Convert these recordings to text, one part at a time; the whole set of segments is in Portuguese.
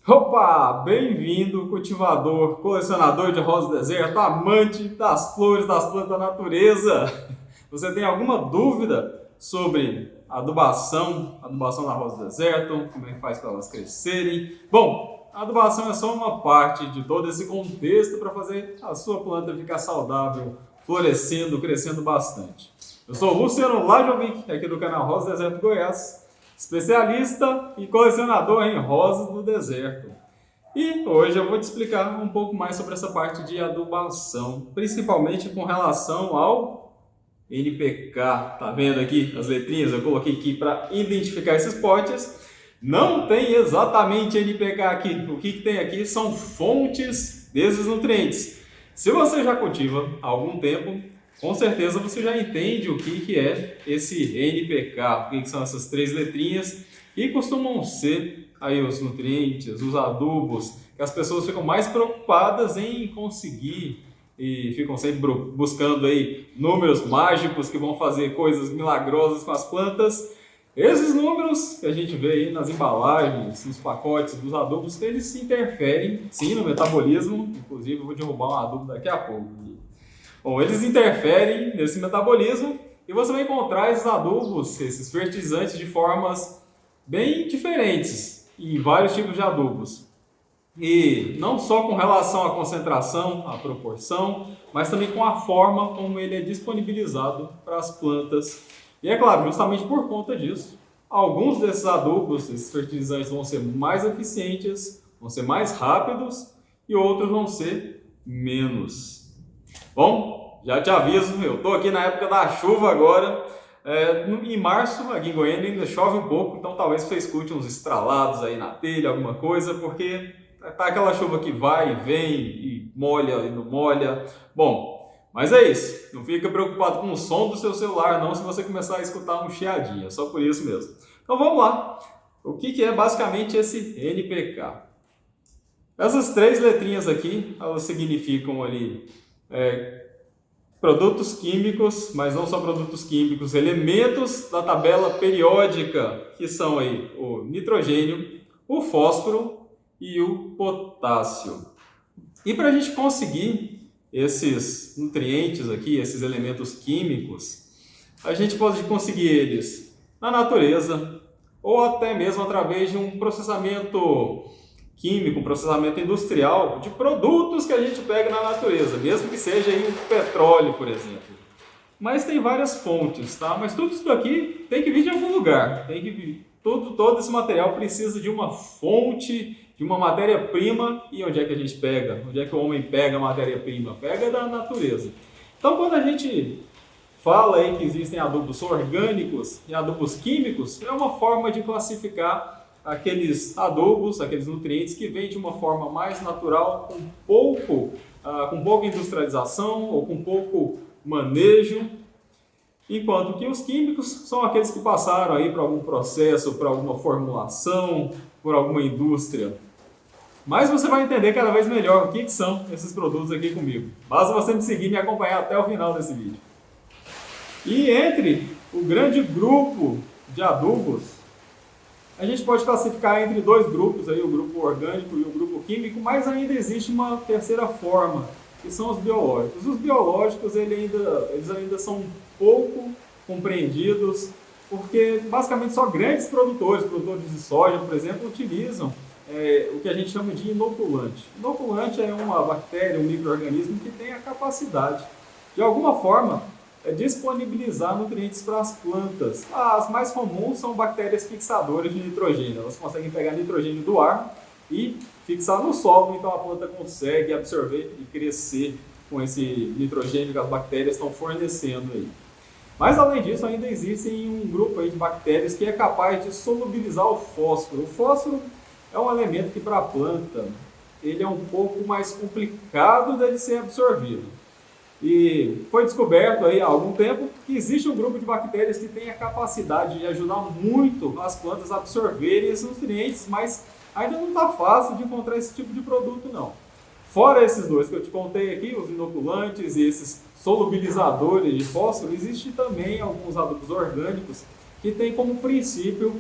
Opa! Bem-vindo, cultivador, colecionador de rosas do deserto, amante das flores, das plantas da natureza. Você tem alguma dúvida sobre adubação na rosa do deserto, como é que faz para elas crescerem? Bom, a adubação é só uma parte de todo esse contexto para fazer a sua planta ficar saudável, florescendo, crescendo bastante. Eu sou o Luciano Lajovic, aqui do canal Rosa do Deserto Goiás, especialista e colecionador em rosas do deserto. E hoje eu vou te explicar um pouco mais sobre essa parte de adubação, principalmente com relação ao NPK. Tá vendo aqui as letrinhas? Eu coloquei aqui para identificar esses potes. Não tem exatamente NPK aqui. O que tem aqui são fontes desses nutrientes. Se você já cultiva há algum tempo, com certeza você já entende o que é esse NPK, o que são essas três letrinhas, e costumam ser aí os nutrientes, os adubos, que as pessoas ficam mais preocupadas em conseguir e ficam sempre buscando aí números mágicos que vão fazer coisas milagrosas com as plantas. Esses números que a gente vê aí nas embalagens, nos pacotes dos adubos, eles interferem sim no metabolismo. Inclusive eu vou derrubar um adubo daqui a pouco. Bom, eles interferem nesse metabolismo e você vai encontrar esses adubos, esses fertilizantes de formas bem diferentes em vários tipos de adubos. E não só com relação à concentração, à proporção, mas também com a forma como ele é disponibilizado para as plantas. E é claro, justamente por conta disso, alguns desses adubos, esses fertilizantes vão ser mais eficientes, vão ser mais rápidos e outros vão ser menos. Bom, já te aviso, eu estou aqui na época da chuva agora. Em março, aqui em Goiânia, ainda chove um pouco, então talvez você escute uns estralados aí na telha, alguma coisa, porque tá aquela chuva que vai e vem e molha e não molha. Bom, mas é isso. Não fica preocupado com o som do seu celular, não, se você começar a escutar um chiadinho, é só por isso mesmo. Então vamos lá. O que é basicamente esse NPK? Essas três letrinhas aqui, elas significam ali produtos químicos, mas não só produtos químicos, elementos da tabela periódica, que são aí o nitrogênio, o fósforo e o potássio. E para a gente conseguir esses nutrientes aqui, esses elementos químicos, a gente pode conseguir eles na natureza ou até mesmo através de um processamento químico, um processamento industrial de produtos que a gente pega na natureza, mesmo que seja aí o petróleo, por exemplo. Mas tem várias fontes, tá? Mas tudo isso aqui tem que vir de algum lugar. Todo esse material precisa de uma fonte, de uma matéria-prima. E onde é que a gente pega? Onde é que o homem pega a matéria-prima? Pega da natureza. Então, quando a gente fala aí que existem adubos orgânicos e adubos químicos, é uma forma de classificar aqueles adubos, aqueles nutrientes que vêm de uma forma mais natural, com pouca industrialização ou com pouco manejo, enquanto que os químicos são aqueles que passaram aí por algum processo, por alguma formulação, por alguma indústria. Mas você vai entender cada vez melhor o que são esses produtos aqui comigo. Basta você me seguir e me acompanhar até o final desse vídeo. E entre o grande grupo de adubos, a gente pode classificar entre dois grupos, aí, o grupo orgânico e o grupo químico, mas ainda existe uma terceira forma, que são os biológicos. Os biológicos eles ainda são um pouco compreendidos, porque basicamente só grandes produtores de soja, por exemplo, utilizam o que a gente chama de inoculante. Inoculante é uma bactéria, um micro-organismo que tem a capacidade, de alguma forma, disponibilizar nutrientes para as plantas. As mais comuns são bactérias fixadoras de nitrogênio. Elas conseguem pegar nitrogênio do ar e fixar no solo, então a planta consegue absorver e crescer com esse nitrogênio que as bactérias estão fornecendo aí. Mas além disso, ainda existe um grupo aí de bactérias que é capaz de solubilizar o fósforo. O fósforo é um elemento que para a planta ele é um pouco mais complicado de ser absorvido. E foi descoberto aí há algum tempo que existe um grupo de bactérias que tem a capacidade de ajudar muito as plantas a absorverem esses nutrientes, mas ainda não está fácil de encontrar esse tipo de produto não. Fora esses dois que eu te contei aqui, os inoculantes e esses solubilizadores de fósforo, existe também alguns adubos orgânicos que têm como princípio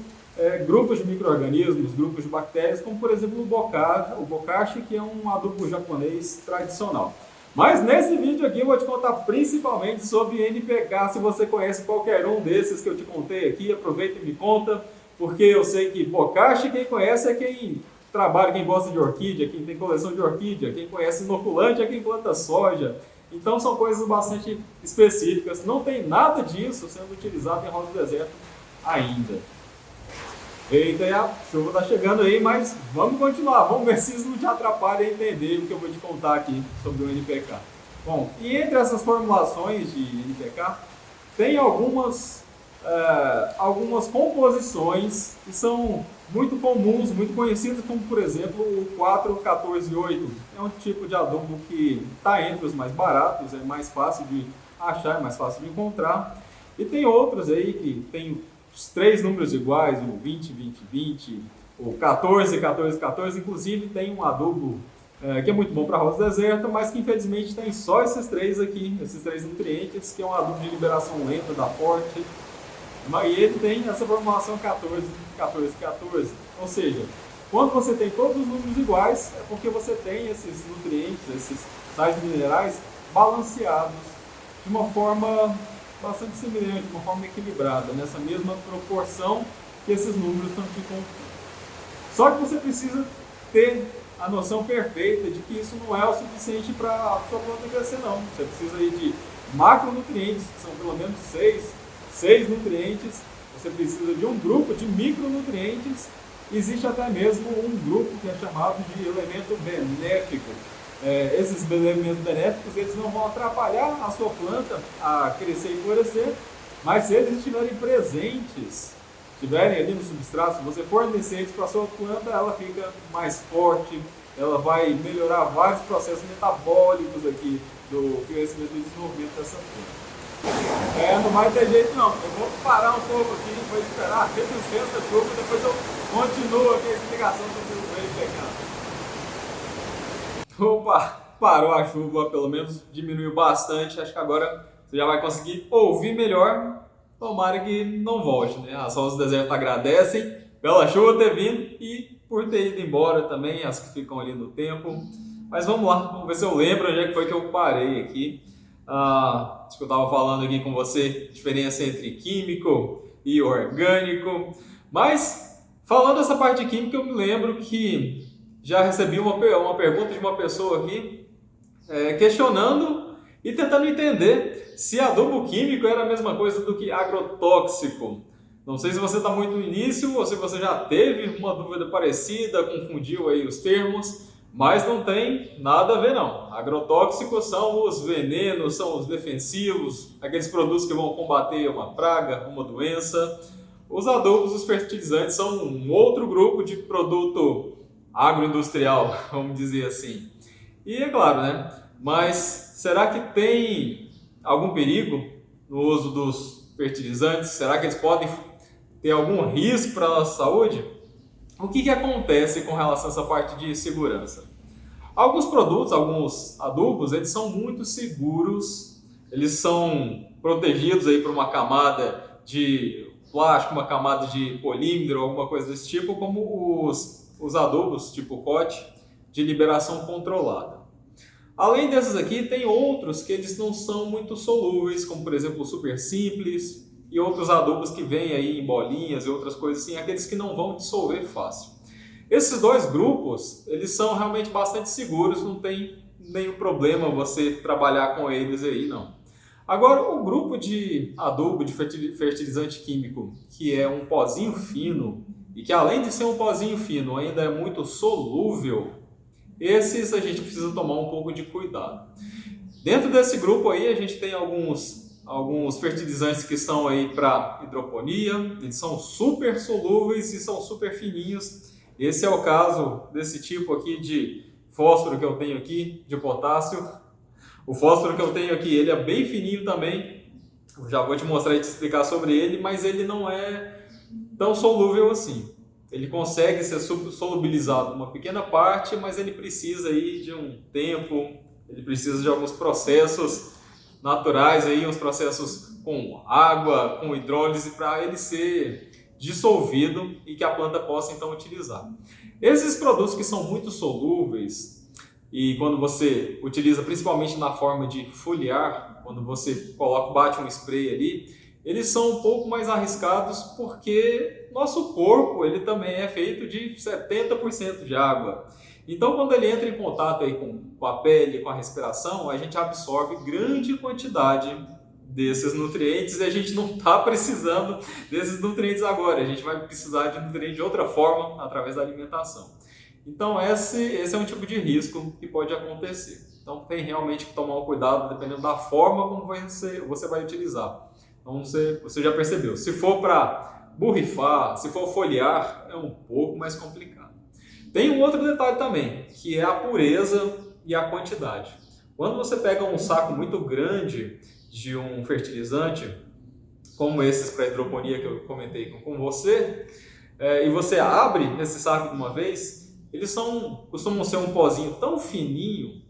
grupos de micro-organismos, grupos de bactérias, como por exemplo o bokashi, que é um adubo japonês tradicional. Mas nesse vídeo aqui eu vou te contar principalmente sobre NPK. Se você conhece qualquer um desses que eu te contei aqui, aproveita e me conta, porque eu sei que bokashi, quem conhece é quem trabalha, quem gosta de orquídea, quem tem coleção de orquídea, quem conhece inoculante é quem planta soja. Então são coisas bastante específicas. Não tem nada disso sendo utilizado em rosa do deserto ainda. Eita, a chuva tá chegando aí, mas vamos continuar. Vamos ver se isso não te atrapalha a entender o que eu vou te contar aqui sobre o NPK. Bom, e entre essas formulações de NPK, tem algumas composições que são muito comuns, muito conhecidas, como por exemplo o 4-14-8. É um tipo de adubo que está entre os mais baratos, é mais fácil de achar, é mais fácil de encontrar. E tem outros aí que tem os 3 números iguais, o 20-20-20, o 14-14-14, inclusive tem um adubo que é muito bom para rosa deserta, mas que infelizmente tem só esses 3 aqui, esses 3 nutrientes, que é um adubo de liberação lenta da Forte, e ele tem essa formulação 14-14-14, ou seja, quando você tem todos os números iguais, é porque você tem esses nutrientes, esses sais minerais balanceados de uma forma bastante semelhante, de uma forma equilibrada, nessa mesma proporção que esses números estão te contando. Só que você precisa ter a noção perfeita de que isso não é o suficiente para a sua planta crescer, não. Você precisa aí de macronutrientes, que são pelo menos 6 nutrientes. Você precisa de um grupo de micronutrientes. Existe até mesmo um grupo que é chamado de elemento benéfico. Esses elementos benéficos, eles não vão atrapalhar a sua planta a crescer e florescer, mas se eles estiverem presentes, estiverem ali no substrato, se você fornecer eles para a sua planta, ela fica mais forte, ela vai melhorar vários processos metabólicos aqui do crescimento e desenvolvimento dessa planta. Não vai ter jeito não, eu vou parar um pouco aqui, vou esperar até o centro da chuva, depois eu continuo aqui a explicação sobre o NPK. Opa, parou a chuva, pelo menos diminuiu bastante, acho que agora você já vai conseguir ouvir melhor, tomara que não volte, né? As rosas do deserto agradecem pela chuva ter vindo e por ter ido embora também, as que ficam ali no tempo. Mas vamos lá, vamos ver se eu lembro onde é que foi que eu parei aqui. Acho que eu estava falando aqui com você, diferença entre químico e orgânico. Mas, falando dessa parte de química, eu me lembro que já recebi uma pergunta de uma pessoa aqui questionando e tentando entender se adubo químico era a mesma coisa do que agrotóxico. Não sei se você está muito no início ou se você já teve uma dúvida parecida, confundiu aí os termos, mas não tem nada a ver não. Agrotóxicos são os venenos, são os defensivos, aqueles produtos que vão combater uma praga, uma doença. Os adubos, os fertilizantes são um outro grupo de produto agroindustrial, vamos dizer assim. E é claro, né? Mas será que tem algum perigo no uso dos fertilizantes? Será que eles podem ter algum risco para a nossa saúde? O que acontece com relação a essa parte de segurança? Alguns produtos, alguns adubos, eles são muito seguros, eles são protegidos aí por uma camada de plástico, uma camada de polímero, alguma coisa desse tipo, como os adubos tipo COT de liberação controlada. Além desses aqui, tem outros que eles não são muito solúveis, como por exemplo o super simples e outros adubos que vêm aí em bolinhas e outras coisas assim, aqueles que não vão dissolver fácil. Esses 2 grupos, eles são realmente bastante seguros, não tem nenhum problema você trabalhar com eles aí não. Agora, o grupo de adubo, de fertilizante químico, que é um pozinho fino, e que além de ser um pozinho fino, ainda é muito solúvel, esses a gente precisa tomar um pouco de cuidado. Dentro desse grupo aí, a gente tem alguns fertilizantes que são aí para hidroponia, eles são super solúveis e são super fininhos. Esse é o caso desse tipo aqui de fósforo que eu tenho aqui, de potássio. O fósforo que eu tenho aqui, ele é bem fininho também. Eu já vou te mostrar e te explicar sobre ele, mas ele não é tão solúvel assim. Ele consegue ser solubilizado uma pequena parte, mas ele precisa aí de um tempo, ele precisa de alguns processos naturais, aí, uns processos com água, com hidrólise, para ele ser dissolvido e que a planta possa então utilizar. Esses produtos que são muito solúveis e quando você utiliza principalmente na forma de foliar, quando você bate um spray ali, eles são um pouco mais arriscados porque nosso corpo ele também é feito de 70% de água. Então, quando ele entra em contato aí com a pele, com a respiração, a gente absorve grande quantidade desses nutrientes e a gente não está precisando desses nutrientes agora. A gente vai precisar de nutrientes de outra forma, através da alimentação. Então, esse é um tipo de risco que pode acontecer. Então, tem realmente que tomar um cuidado dependendo da forma como você vai utilizar. Então, você já percebeu. Se for para borrifar, se for foliar, é um pouco mais complicado. Tem um outro detalhe também, que é a pureza e a quantidade. Quando você pega um saco muito grande de um fertilizante, como esses para hidroponia que eu comentei com você, e você abre esse saco de uma vez, eles costumam ser um pozinho tão fininho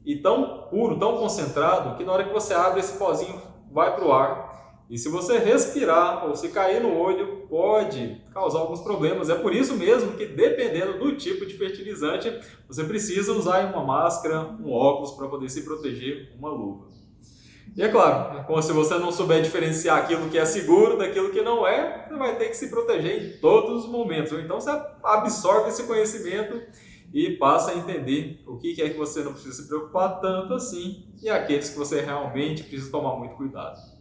e tão puro, tão concentrado, que na hora que você abre esse pozinho vai para o ar. E se você respirar ou se cair no olho, pode causar alguns problemas. É por isso mesmo que, dependendo do tipo de fertilizante, você precisa usar uma máscara, um óculos para poder se proteger, uma luva. E é claro, como se você não souber diferenciar aquilo que é seguro daquilo que não é, você vai ter que se proteger em todos os momentos. Então você absorve esse conhecimento e passa a entender o que é que você não precisa se preocupar tanto assim e aqueles que você realmente precisa tomar muito cuidado.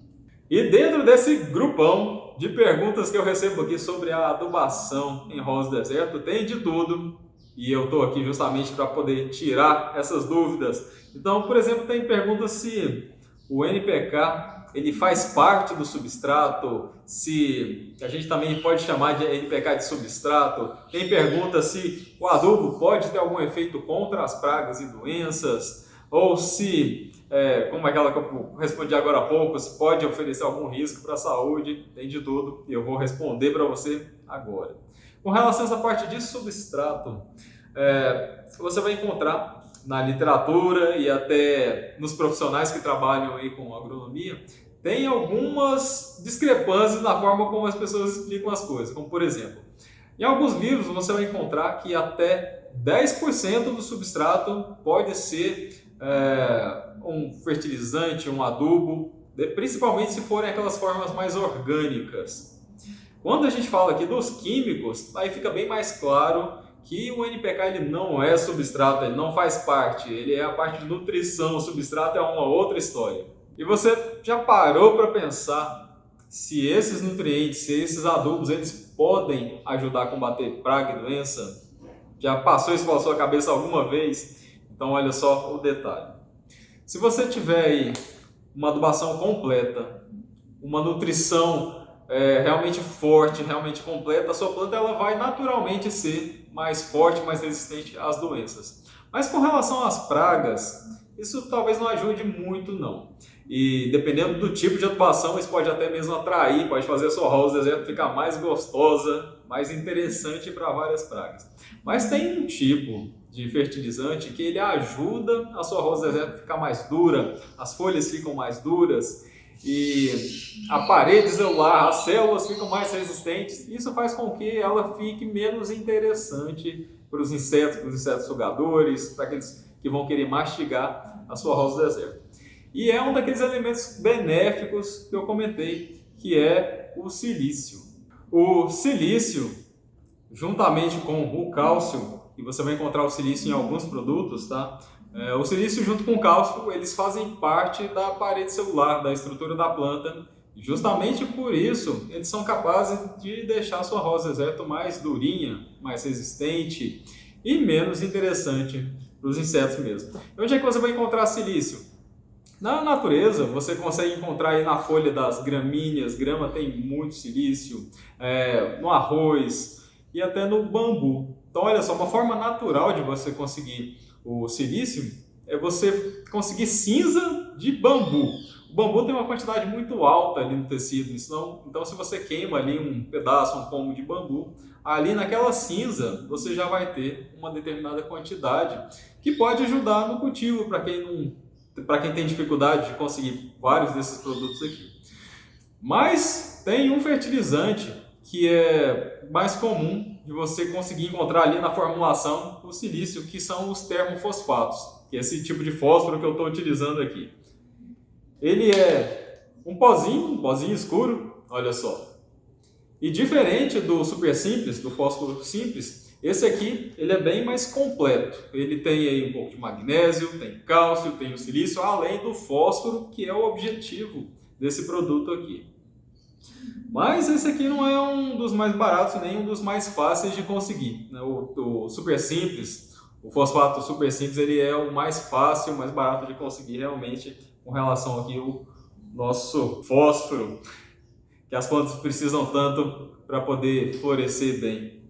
E dentro desse grupão de perguntas que eu recebo aqui sobre a adubação em rosa do deserto, tem de tudo. E eu estou aqui justamente para poder tirar essas dúvidas. Então, por exemplo, tem perguntas se o NPK ele faz parte do substrato, se a gente também pode chamar de NPK de substrato. Tem pergunta se o adubo pode ter algum efeito contra as pragas e doenças, ou se, como aquela que eu respondi agora há pouco, se pode oferecer algum risco para a saúde. Tem de tudo e eu vou responder para você agora. Com relação a essa parte de substrato, você vai encontrar na literatura e até nos profissionais que trabalham aí com agronomia, tem algumas discrepâncias na forma como as pessoas explicam as coisas. Como, por exemplo, em alguns livros você vai encontrar que até 10% do substrato pode ser um fertilizante, um adubo, principalmente se forem aquelas formas mais orgânicas. Quando a gente fala aqui dos químicos, aí fica bem mais claro que o NPK ele não é substrato, ele não faz parte, ele é a parte de nutrição, o substrato é uma outra história. E você já parou para pensar se esses nutrientes, se esses adubos, eles podem ajudar a combater praga e doença? Já passou isso pela sua cabeça alguma vez? Então olha só o detalhe. Se você tiver aí uma adubação completa, uma nutrição realmente forte, realmente completa, a sua planta ela vai naturalmente ser mais forte, mais resistente às doenças. Mas com relação às pragas, isso talvez não ajude muito não. E dependendo do tipo de adubação, isso pode até mesmo atrair, pode fazer a sua rosa do deserto ficar mais gostosa, mais interessante para várias pragas. Mas tem um tipo de fertilizante que ele ajuda a sua rosa do deserto a ficar mais dura, as folhas ficam mais duras, e a parede celular, as células ficam mais resistentes. Isso faz com que ela fique menos interessante para os insetos sugadores, para aqueles que vão querer mastigar a sua rosa do deserto. E é um daqueles elementos benéficos que eu comentei, que é o silício. O silício, juntamente com o cálcio, e você vai encontrar o silício em alguns produtos, tá? O silício junto com o cálcio, eles fazem parte da parede celular, da estrutura da planta. E justamente por isso, eles são capazes de deixar a sua rosa do deserto mais durinha, mais resistente e menos interessante para os insetos mesmo. E onde é que você vai encontrar silício? Na natureza, você consegue encontrar aí na folha das gramíneas, grama tem muito silício, no arroz e até no bambu. Então, olha só, uma forma natural de você conseguir o silício é você conseguir cinza de bambu. O bambu tem uma quantidade muito alta ali no tecido, então se você queima ali um pedaço, um pomo de bambu, ali naquela cinza você já vai ter uma determinada quantidade que pode ajudar no cultivo para quem tem dificuldade de conseguir vários desses produtos aqui. Mas tem um fertilizante que é mais comum de você conseguir encontrar ali na formulação o silício, que são os termofosfatos, que é esse tipo de fósforo que eu estou utilizando aqui. Ele é um pozinho escuro, olha só. E diferente do super simples, do fósforo simples, esse aqui ele é bem mais completo. Ele tem aí um pouco de magnésio, tem cálcio, tem o silício, além do fósforo, que é o objetivo desse produto aqui. Mas esse aqui não é um dos mais baratos, nem um dos mais fáceis de conseguir. O super simples, o fosfato super simples, ele é o mais fácil, o mais barato de conseguir realmente com relação aqui ao nosso fósforo, que as plantas precisam tanto para poder florescer bem.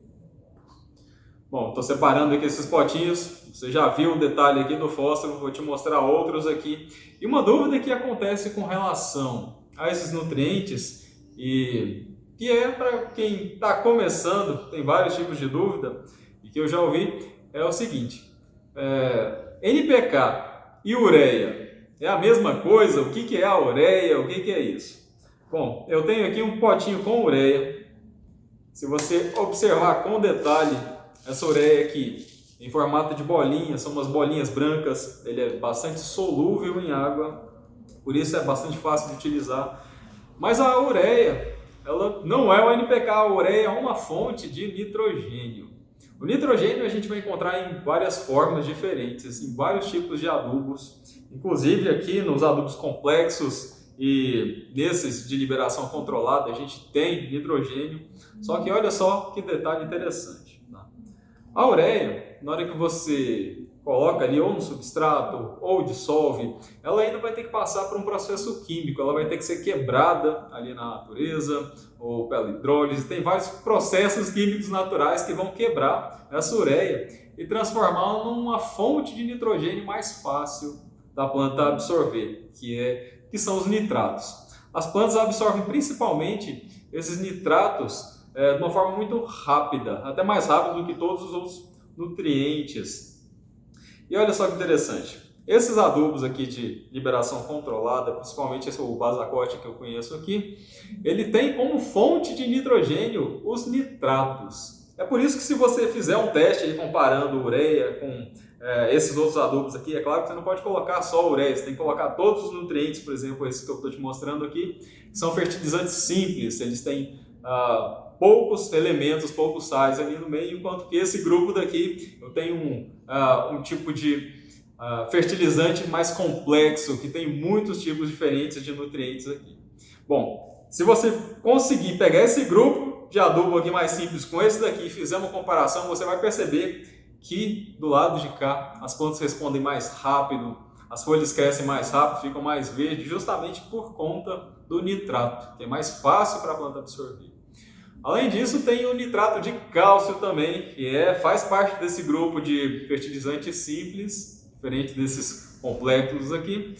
Bom, estou separando aqui esses potinhos, você já viu o detalhe aqui do fósforo, vou te mostrar outros aqui. E uma dúvida que acontece com relação a esses nutrientes, e que é para quem está começando, tem vários tipos de dúvida, e que eu já ouvi, é o seguinte, NPK e ureia é a mesma coisa? O que é a ureia? O que é isso? Bom, eu tenho aqui um potinho com ureia. Se você observar com detalhe, essa ureia aqui, em formato de bolinha, são umas bolinhas brancas, ele é bastante solúvel em água, por isso é bastante fácil de utilizar. Mas a ureia, ela não é o NPK, a ureia é uma fonte de nitrogênio. O nitrogênio a gente vai encontrar em várias formas diferentes, em vários tipos de adubos, inclusive aqui nos adubos complexos, e nesses de liberação controlada a gente tem nitrogênio, só que olha só que detalhe interessante. Tá? A ureia, na hora que você coloca ali ou no substrato ou dissolve, ela ainda vai ter que passar por um processo químico, ela vai ter que ser quebrada ali na natureza ou pela hidrólise, tem vários processos químicos naturais que vão quebrar essa ureia e transformá-la numa fonte de nitrogênio mais fácil da planta absorver, que são os nitratos. As plantas absorvem principalmente esses nitratos de uma forma muito rápida, até mais rápida do que todos os outros nutrientes. E olha só que interessante, esses adubos aqui de liberação controlada, principalmente esse o Basacote que eu conheço aqui, ele tem como fonte de nitrogênio os nitratos. É por isso que se você fizer um teste aí comparando ureia com esses outros adubos aqui, é claro que você não pode colocar só ureia, você tem que colocar todos os nutrientes, por exemplo, esses que eu estou te mostrando aqui, que são fertilizantes simples, eles têm poucos elementos, poucos sais ali no meio, enquanto que esse grupo daqui, eu tenho um tipo de fertilizante mais complexo, que tem muitos tipos diferentes de nutrientes aqui. Bom, se você conseguir pegar esse grupo de adubo aqui mais simples com esse daqui e fizer uma comparação, você vai perceber que do lado de cá as plantas respondem mais rápido, as folhas crescem mais rápido, ficam mais verdes, justamente por conta do nitrato, que é mais fácil para a planta absorver. Além disso, tem o nitrato de cálcio também, que faz parte desse grupo de fertilizantes simples, diferente desses complexos aqui,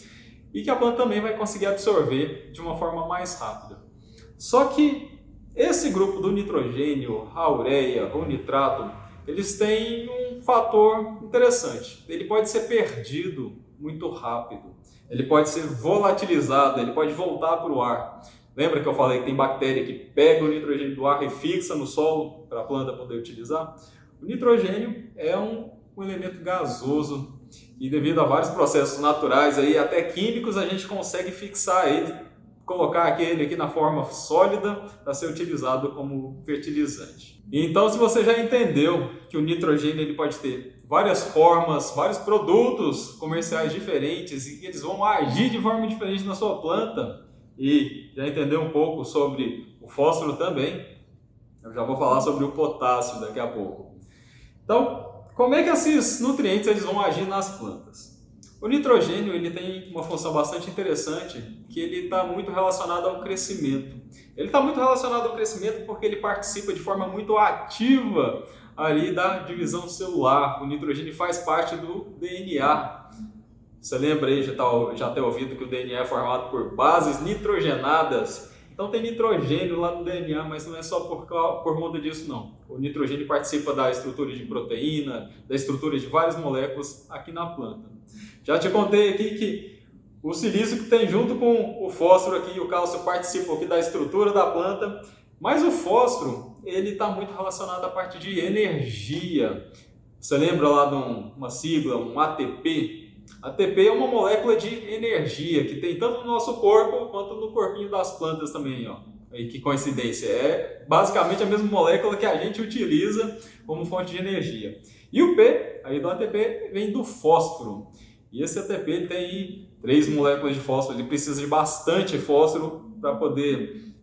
e que a planta também vai conseguir absorver de uma forma mais rápida. Só que esse grupo do nitrogênio, a ureia ou nitrato, eles têm um fator interessante. Ele pode ser perdido muito rápido, ele pode ser volatilizado, ele pode voltar para o ar. Lembra que eu falei que tem bactéria que pega o nitrogênio do ar e fixa no solo para a planta poder utilizar? O nitrogênio é um elemento gasoso e devido a vários processos naturais, aí, até químicos, a gente consegue fixar ele, colocar ele aqui na forma sólida para ser utilizado como fertilizante. Então, se você já entendeu que o nitrogênio ele pode ter várias formas, vários produtos comerciais diferentes e que eles vão agir de forma diferente na sua planta, e já entendeu um pouco sobre o fósforo também, eu já vou falar sobre o potássio daqui a pouco. Então, como é que esses nutrientes eles vão agir nas plantas? O nitrogênio ele tem uma função bastante interessante, que ele está muito relacionado ao crescimento. Ele está muito relacionado ao crescimento porque ele participa de forma muito ativa ali da divisão celular. O nitrogênio faz parte do DNA. Você lembra aí, já ter ouvido que o DNA é formado por bases nitrogenadas. Então tem nitrogênio lá no DNA, mas não é só por conta disso não. O nitrogênio participa da estrutura de proteína, da estrutura de várias moléculas aqui na planta. Já te contei aqui que o silício que tem junto com o fósforo aqui e o cálcio participam aqui da estrutura da planta Mas o fósforo, ele está muito relacionado à parte de energia. Você lembra lá de uma sigla, um ATP? ATP é uma molécula de energia que tem tanto no nosso corpo quanto no corpinho das plantas também, ó. E que coincidência, é basicamente a mesma molécula que a gente utiliza como fonte de energia. E o P, aí do ATP, vem do fósforo. E esse ATP ele tem aí 3 moléculas de fósforo, ele precisa de bastante fósforo para poder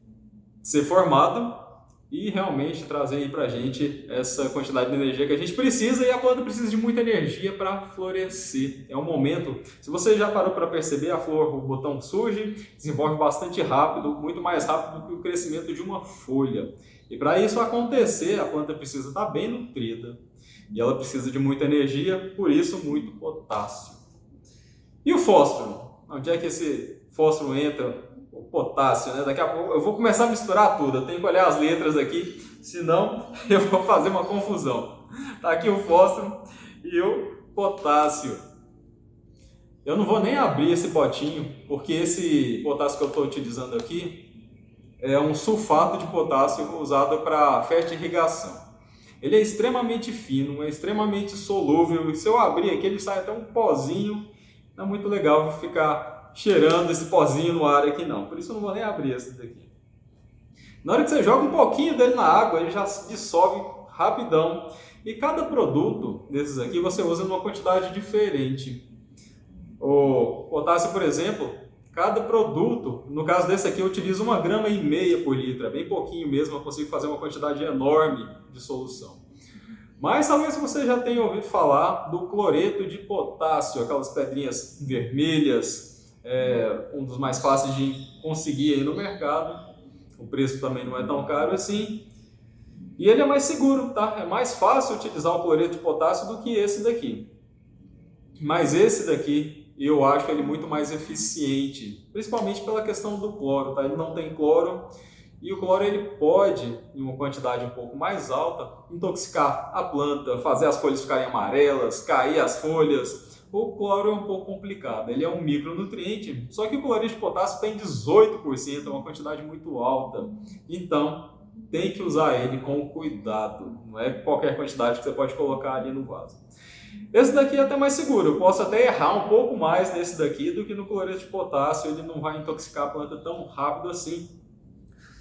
ser formado e realmente trazer aí para a gente essa quantidade de energia que a gente precisa, e a planta precisa de muita energia para florescer. É um momento, se você já parou para perceber, a flor, o botão surge, desenvolve bastante rápido, muito mais rápido do que o crescimento de uma folha. E para isso acontecer, a planta precisa estar bem nutrida e ela precisa de muita energia, por isso muito potássio. E o fósforo? Onde é que esse fósforo entra? O potássio, né? Daqui a pouco eu vou começar a misturar tudo, eu tenho que olhar as letras aqui, senão eu vou fazer uma confusão. Tá aqui o fósforo e o potássio. Eu não vou nem abrir esse potinho, porque esse potássio que eu estou utilizando aqui é um sulfato de potássio usado para fertirrigação. Ele é extremamente fino, é extremamente solúvel, e se eu abrir aqui ele sai até um pozinho, não é muito legal ficar cheirando esse pozinho no ar aqui não, por isso eu não vou nem abrir esse daqui. Na hora que você joga um pouquinho dele na água, ele já se dissolve rapidão, e cada produto desses aqui você usa numa quantidade diferente. O potássio, por exemplo, cada produto, no caso desse aqui eu utilizo 1,5 gramas por litro, é bem pouquinho mesmo, eu consigo fazer uma quantidade enorme de solução. Mas talvez você já tenha ouvido falar do cloreto de potássio, aquelas pedrinhas vermelhas, um dos mais fáceis de conseguir aí no mercado. O preço também não é tão caro assim. E ele é mais seguro, tá? É mais fácil utilizar o cloreto de potássio do que esse daqui. Mas esse daqui, eu acho ele muito mais eficiente, principalmente pela questão do cloro, tá? Ele não tem cloro. E o cloro ele pode, em uma quantidade um pouco mais alta, intoxicar a planta, fazer as folhas ficarem amarelas, cair as folhas. O cloro é um pouco complicado, ele é um micronutriente, só que o cloreto de potássio tem 18%, é uma quantidade muito alta. Então, tem que usar ele com cuidado, não é qualquer quantidade que você pode colocar ali no vaso. Esse daqui é até mais seguro, eu posso até errar um pouco mais nesse daqui do que no cloreto de potássio, ele não vai intoxicar a planta tão rápido assim.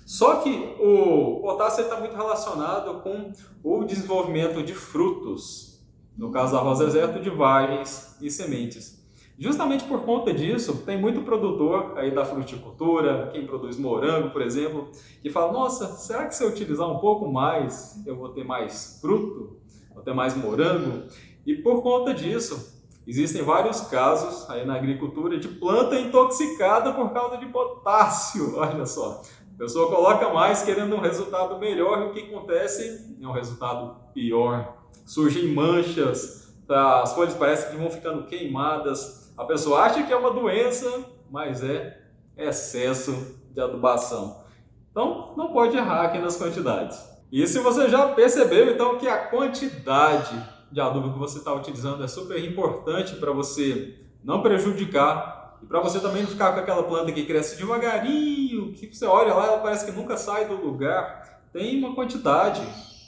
Só que o potássio está muito relacionado com o desenvolvimento de frutos, no caso da rosa deserto, de vagens e sementes. Justamente por conta disso, tem muito produtor aí da fruticultura, quem produz morango, por exemplo, que fala, nossa, será que se eu utilizar um pouco mais, eu vou ter mais fruto? Vou ter mais morango? E por conta disso, existem vários casos aí na agricultura de planta intoxicada por causa de potássio, olha só. A pessoa coloca mais querendo um resultado melhor e o que acontece é um resultado pior. Surgem manchas, as folhas parecem que vão ficando queimadas. A pessoa acha que é uma doença, mas é excesso de adubação. Então, não pode errar aqui nas quantidades. E se você já percebeu, então, que a quantidade de adubo que você está utilizando é super importante para você não prejudicar e para você também não ficar com aquela planta que cresce devagarinho, que você olha lá, ela parece que nunca sai do lugar. Tem uma quantidade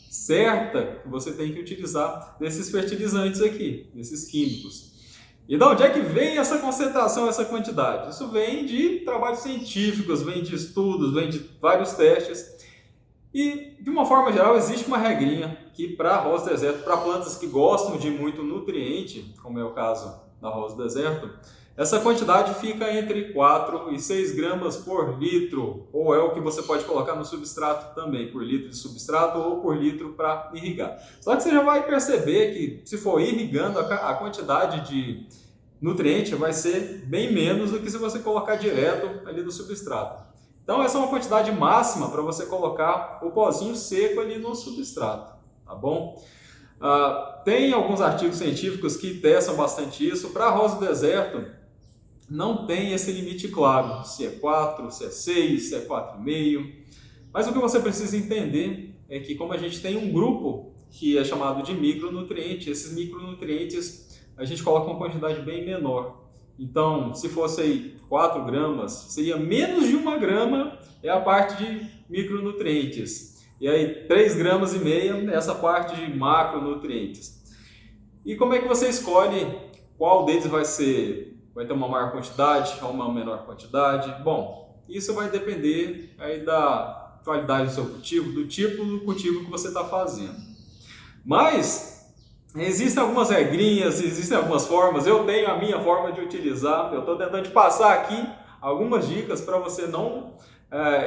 certa que você tem que utilizar desses fertilizantes aqui, desses químicos. E de onde é que vem essa concentração, essa quantidade? Isso vem de trabalhos científicos, vem de estudos, vem de vários testes. E, de uma forma geral, existe uma regrinha que para rosa deserto, para plantas que gostam de muito nutriente, como é o caso da rosa deserto, essa quantidade fica entre 4 e 6 gramas por litro, ou é o que você pode colocar no substrato também, por litro de substrato ou por litro para irrigar. Só que você já vai perceber que se for irrigando, a quantidade de nutriente vai ser bem menos do que se você colocar direto ali no substrato. Então essa é uma quantidade máxima para você colocar o pozinho seco ali no substrato, tá bom? Tem alguns artigos científicos que testam bastante isso. Para rosa deserto, não tem esse limite claro, se é 4, se é 6, se é 4,5. Mas o que você precisa entender é que como a gente tem um grupo que é chamado de micronutrientes, esses micronutrientes a gente coloca uma quantidade bem menor. Então, se fosse 4 gramas, seria menos de 1 grama, é a parte de micronutrientes. E aí 3,5 gramas essa parte de macronutrientes. E como é que você escolhe qual deles vai ter uma maior quantidade ou uma menor quantidade? Bom, isso vai depender aí da qualidade do seu cultivo, do tipo do cultivo que você está fazendo. Mas existem algumas regrinhas, existem algumas formas. Eu tenho a minha forma de utilizar. Eu estou tentando te passar aqui algumas dicas para você não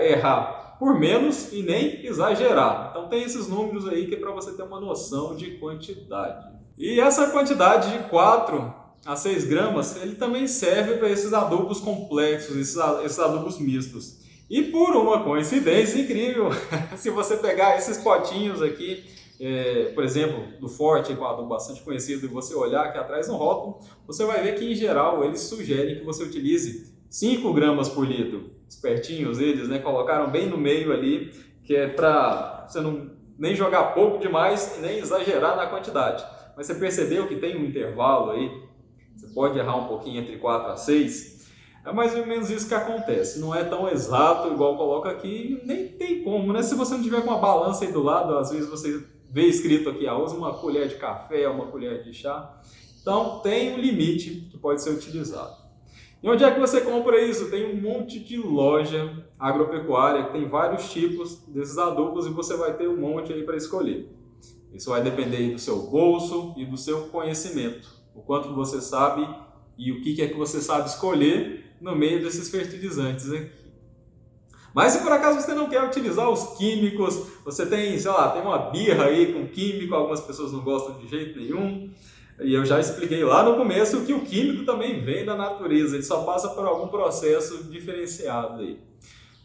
errar por menos e nem exagerar. Então tem esses números aí que é para você ter uma noção de quantidade. E essa quantidade de 4 a 6 gramas, ele também serve para esses adubos complexos, esses adubos mistos. E por uma coincidência incrível, se você pegar esses potinhos aqui, por exemplo, do Forte, com adubo bastante conhecido, e você olhar aqui atrás no rótulo, você vai ver que em geral eles sugerem que você utilize 5 gramas por litro. Espertinhos eles, né? Colocaram bem no meio ali, que é para você não nem jogar pouco demais e nem exagerar na quantidade. Mas você percebeu que tem um intervalo aí? Você pode errar um pouquinho entre 4 a 6. É mais ou menos isso que acontece. Não é tão exato igual coloca aqui, nem tem como, né? Se você não tiver com uma balança aí do lado, às vezes você vê escrito aqui, usa uma colher de café, uma colher de chá. Então tem um limite que pode ser utilizado. E onde é que você compra isso? Tem um monte de loja agropecuária que tem vários tipos desses adubos e você vai ter um monte aí para escolher. Isso vai depender do seu bolso e do seu conhecimento, o quanto você sabe e o que é que você sabe escolher no meio desses fertilizantes aqui. Mas se por acaso você não quer utilizar os químicos, você tem, sei lá, tem uma birra aí com químico, algumas pessoas não gostam de jeito nenhum, e eu já expliquei lá no começo que o químico também vem da natureza, ele só passa por algum processo diferenciado aí.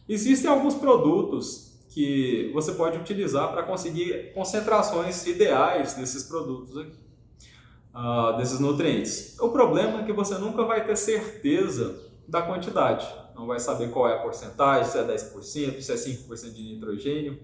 Existem alguns produtos que você pode utilizar para conseguir concentrações ideais desses produtos aqui, desses nutrientes. O problema é que você nunca vai ter certeza da quantidade, não vai saber qual é a porcentagem, se é 10%, se é 5% de nitrogênio.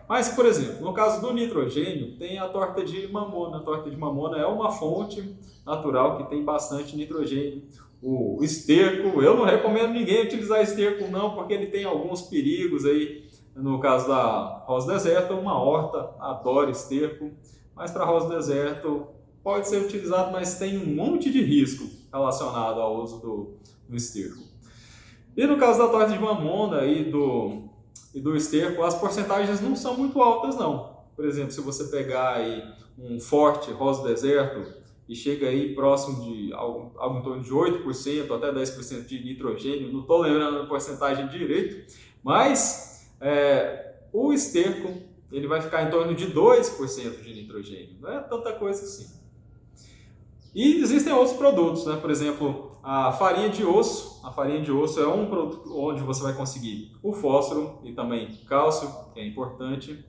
Mas, por exemplo, no caso do nitrogênio, tem a torta de mamona. A torta de mamona é uma fonte natural que tem bastante nitrogênio. O esterco, eu não recomendo ninguém utilizar esterco não, porque ele tem alguns perigos aí. No caso da rosa deserta, uma horta adora esterco, mas para rosa deserto pode ser utilizado, mas tem um monte de risco relacionado ao uso do esterco. E no caso da torta de mamona e do esterco, as porcentagens não são muito altas não. Por exemplo, se você pegar aí um Forte rosa deserto e chega aí próximo de algo em torno de 8% até 10% de nitrogênio, não estou lembrando a porcentagem direito, mas o esterco ele vai ficar em torno de 2% de nitrogênio, não é tanta coisa assim. E existem outros produtos, né? Por exemplo, a farinha de osso. A farinha de osso é um produto onde você vai conseguir o fósforo e também cálcio, que é importante.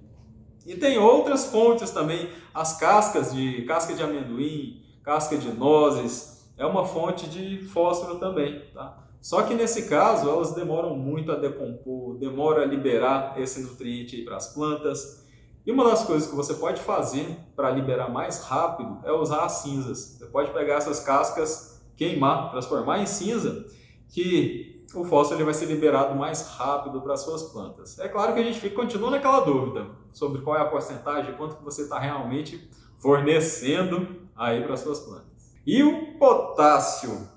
E tem outras fontes também, as casca de amendoim, casca de nozes, é uma fonte de fósforo também, tá? Só que nesse caso elas demoram muito a decompor, demora a liberar esse nutriente para as plantas. E uma das coisas que você pode fazer para liberar mais rápido é usar as cinzas. Você pode pegar essas cascas, queimar, transformar em cinza, que o fósforo ele vai ser liberado mais rápido para as suas plantas. É claro que a gente continua naquela dúvida sobre qual é a porcentagem, quanto que você está realmente fornecendo aí para as suas plantas. E o potássio,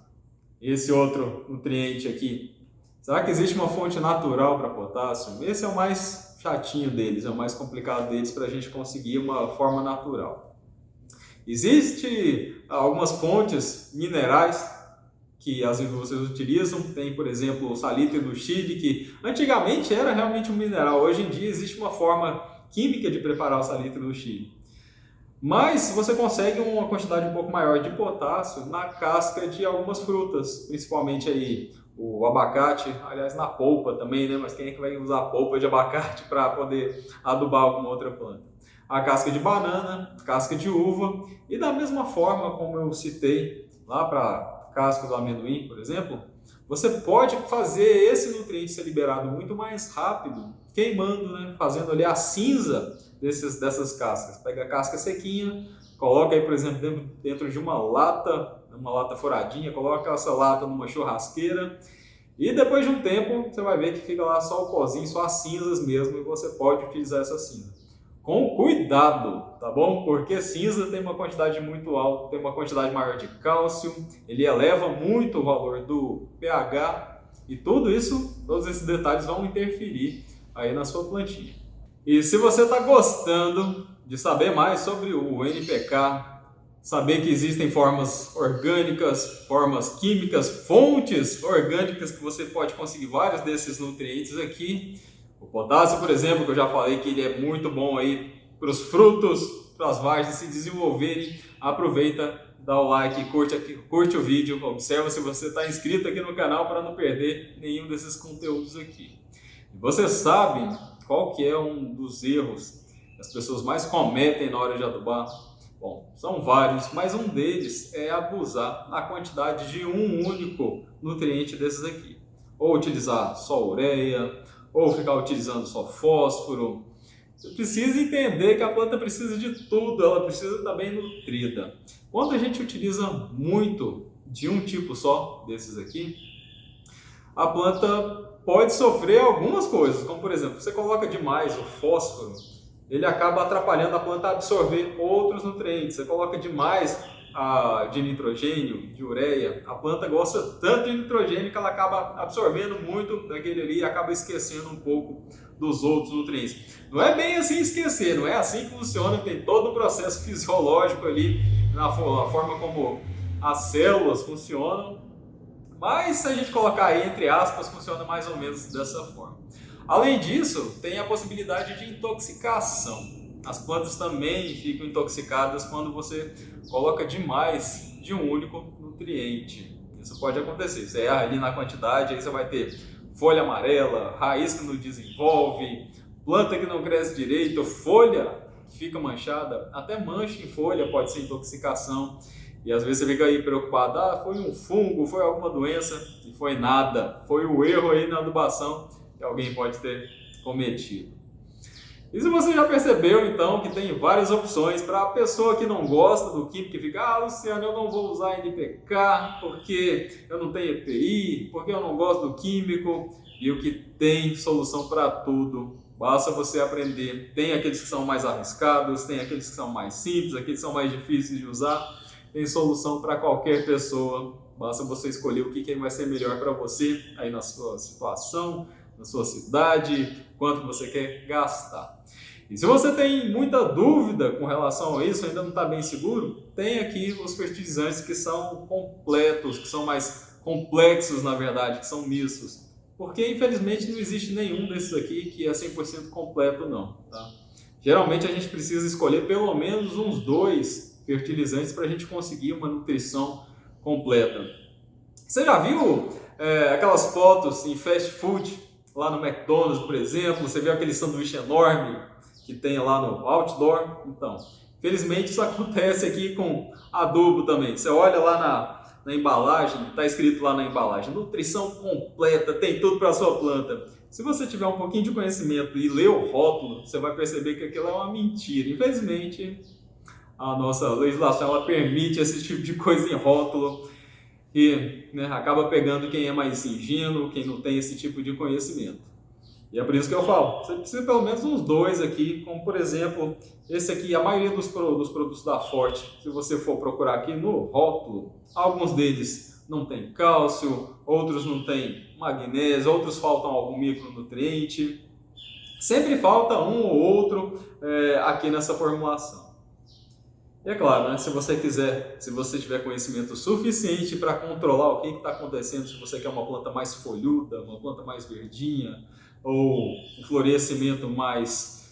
esse outro nutriente aqui, será que existe uma fonte natural para potássio? Esse é o mais chatinho deles, é o mais complicado deles para a gente conseguir uma forma natural. Existem algumas fontes minerais que as indústrias utilizam, tem por exemplo o salitre do Chile, que antigamente era realmente um mineral, hoje em dia existe uma forma química de preparar o salitre do Chile. Mas você consegue uma quantidade um pouco maior de potássio na casca de algumas frutas, principalmente aí o abacate, aliás na polpa também, né? Mas quem é que vai usar a polpa de abacate para poder adubar alguma outra planta? A casca de banana, casca de uva e da mesma forma como eu citei lá para casca do amendoim, por exemplo, você pode fazer esse nutriente ser liberado muito mais rápido, queimando, né? Fazendo ali a cinza dessas cascas. Pega a casca sequinha, coloca aí, por exemplo, dentro de uma lata furadinha, coloca essa lata numa churrasqueira E depois de um tempo, você vai ver que fica lá só o pozinho, só as cinzas mesmo, e você pode utilizar essa cinza. Com cuidado, tá bom? Porque cinza tem uma quantidade muito alta, tem uma quantidade maior de cálcio, ele eleva muito o valor do pH e tudo isso, todos esses detalhes vão interferir aí na sua plantinha. E se você está gostando de saber mais sobre o NPK, saber que existem formas orgânicas, formas químicas, fontes orgânicas que você pode conseguir vários desses nutrientes aqui. O potássio, por exemplo, que eu já falei que ele é muito bom aí para os frutos, para as vagens se desenvolverem. Aproveita, dá o like, curte o vídeo, observa se você está inscrito aqui no canal para não perder nenhum desses conteúdos aqui. E você sabe qual que é um dos erros que as pessoas mais cometem na hora de adubar? Bom, são vários, mas um deles é abusar na quantidade de um único nutriente desses aqui. Ou utilizar só ureia, ou ficar utilizando só fósforo. Você precisa entender que a planta precisa de tudo, ela precisa estar bem nutrida. Quando a gente utiliza muito de um tipo só desses aqui, a planta pode sofrer algumas coisas, como por exemplo, você coloca demais o fósforo, ele acaba atrapalhando a planta a absorver outros nutrientes. Você coloca demais de nitrogênio, de ureia, a planta gosta tanto de nitrogênio que ela acaba absorvendo muito daquele ali e acaba esquecendo um pouco dos outros nutrientes. Não é bem assim esquecer, não é assim que funciona, tem todo o processo fisiológico ali, na forma como as células funcionam, mas se a gente colocar aí entre aspas, funciona mais ou menos dessa forma. Além disso, tem a possibilidade de intoxicação. As plantas também ficam intoxicadas quando você coloca demais de um único nutriente. Isso pode acontecer. Você erra ali na quantidade, aí você vai ter folha amarela, raiz que não desenvolve, planta que não cresce direito, folha que fica manchada, até mancha em folha pode ser intoxicação. E às vezes você fica aí preocupado, foi um fungo, foi alguma doença, e foi nada. Foi o erro aí na adubação que alguém pode ter cometido. E se você já percebeu, então, que tem várias opções para a pessoa que não gosta do químico, que fica, Luciano, eu não vou usar NPK porque eu não tenho EPI, porque eu não gosto do químico, e o que tem solução para tudo, basta você aprender. Tem aqueles que são mais arriscados, tem aqueles que são mais simples, aqueles que são mais difíceis de usar, tem solução para qualquer pessoa, basta você escolher o que vai ser melhor para você, aí na sua situação, na sua cidade, quanto você quer gastar. E se você tem muita dúvida com relação a isso, ainda não está bem seguro, tem aqui os fertilizantes que são completos, que são mais complexos na verdade, que são mistos. Porque infelizmente não existe nenhum desses aqui que é 100% completo não. Tá? Geralmente a gente precisa escolher pelo menos uns 2 fertilizantes para a gente conseguir uma nutrição completa. Você já viu aquelas fotos em fast food? Lá no McDonald's, por exemplo, você vê aquele sanduíche enorme que tem lá no outdoor. Então, felizmente isso acontece aqui com adubo também. Você olha lá na embalagem, está escrito lá na embalagem, nutrição completa, tem tudo para a sua planta. Se você tiver um pouquinho de conhecimento e ler o rótulo, você vai perceber que aquilo é uma mentira. Infelizmente, a nossa legislação ela permite esse tipo de coisa em rótulo. E acaba pegando quem é mais ingênuo, quem não tem esse tipo de conhecimento. E é por isso que eu falo, você precisa pelo menos uns 2 aqui, como por exemplo, esse aqui, a maioria dos produtos da Forte, se você for procurar aqui no rótulo, alguns deles não tem cálcio, outros não tem magnésio, outros faltam algum micronutriente. Sempre falta um ou outro aqui nessa formulação. E é claro, se você quiser, se você tiver conhecimento suficiente para controlar o que está acontecendo, se você quer uma planta mais folhuda, uma planta mais verdinha, ou um florescimento mais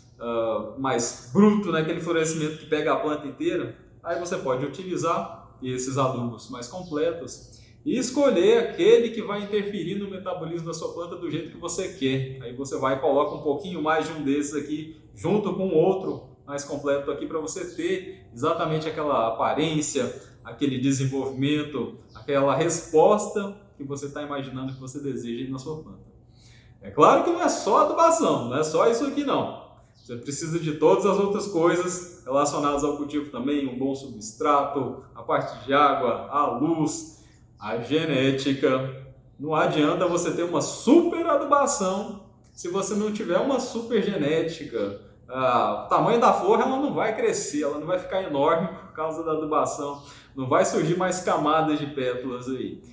bruto, aquele florescimento que pega a planta inteira, aí você pode utilizar esses adubos mais completos e escolher aquele que vai interferir no metabolismo da sua planta do jeito que você quer. Aí você vai e coloca um pouquinho mais de um desses aqui, junto com outro mais completo aqui para você ter exatamente aquela aparência, aquele desenvolvimento, aquela resposta que você está imaginando que você deseja na sua planta. É claro que não é só adubação, não é só isso aqui não. Você precisa de todas as outras coisas relacionadas ao cultivo também, um bom substrato, a parte de água, a luz, a genética, Não adianta você ter uma super adubação se você não tiver uma super genética. O tamanho da flor ela não vai crescer, ela não vai ficar enorme por causa da adubação, não vai surgir mais camadas de pétalas aí.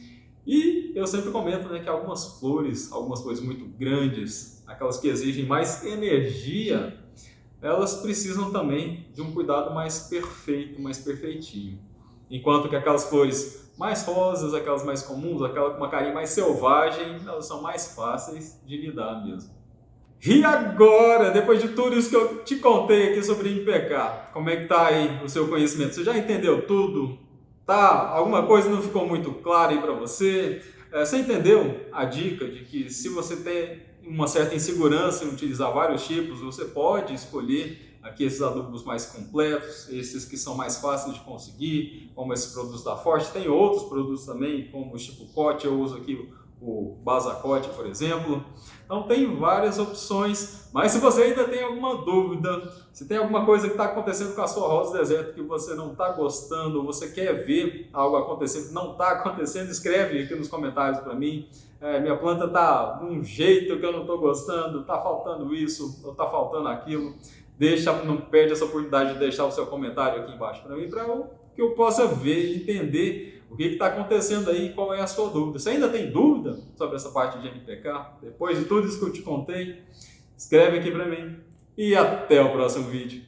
E eu sempre comento, né, que algumas flores muito grandes, aquelas que exigem mais energia, elas precisam também de um cuidado mais perfeito, mais perfeitinho. Enquanto que aquelas flores mais rosas, aquelas mais comuns, aquela com uma carinha mais selvagem, elas são mais fáceis de lidar mesmo. E agora, depois de tudo isso que eu te contei aqui sobre MPK, como é que tá aí o seu conhecimento? Você já entendeu tudo? Tá? Alguma coisa não ficou muito clara aí para você? Você entendeu a dica de que se você tem uma certa insegurança em utilizar vários tipos, você pode escolher aqui esses adubos mais completos, esses que são mais fáceis de conseguir, como esses produtos da Forte. Tem outros produtos também, como o Chipucote, eu uso aqui o Basacote, por exemplo. Então tem várias opções, mas se você ainda tem alguma dúvida, se tem alguma coisa que está acontecendo com a sua rosa do deserto que você não está gostando, ou você quer ver algo acontecendo que não está acontecendo, escreve aqui nos comentários para mim. Minha planta está de um jeito que eu não estou gostando, está faltando isso, ou está faltando aquilo. Não perde essa oportunidade de deixar o seu comentário aqui embaixo para mim, para que eu possa ver e entender o que está acontecendo aí, qual é a sua dúvida. Você ainda tem dúvida sobre essa parte de MPK? Depois de tudo isso que eu te contei, escreve aqui para mim. E até o próximo vídeo.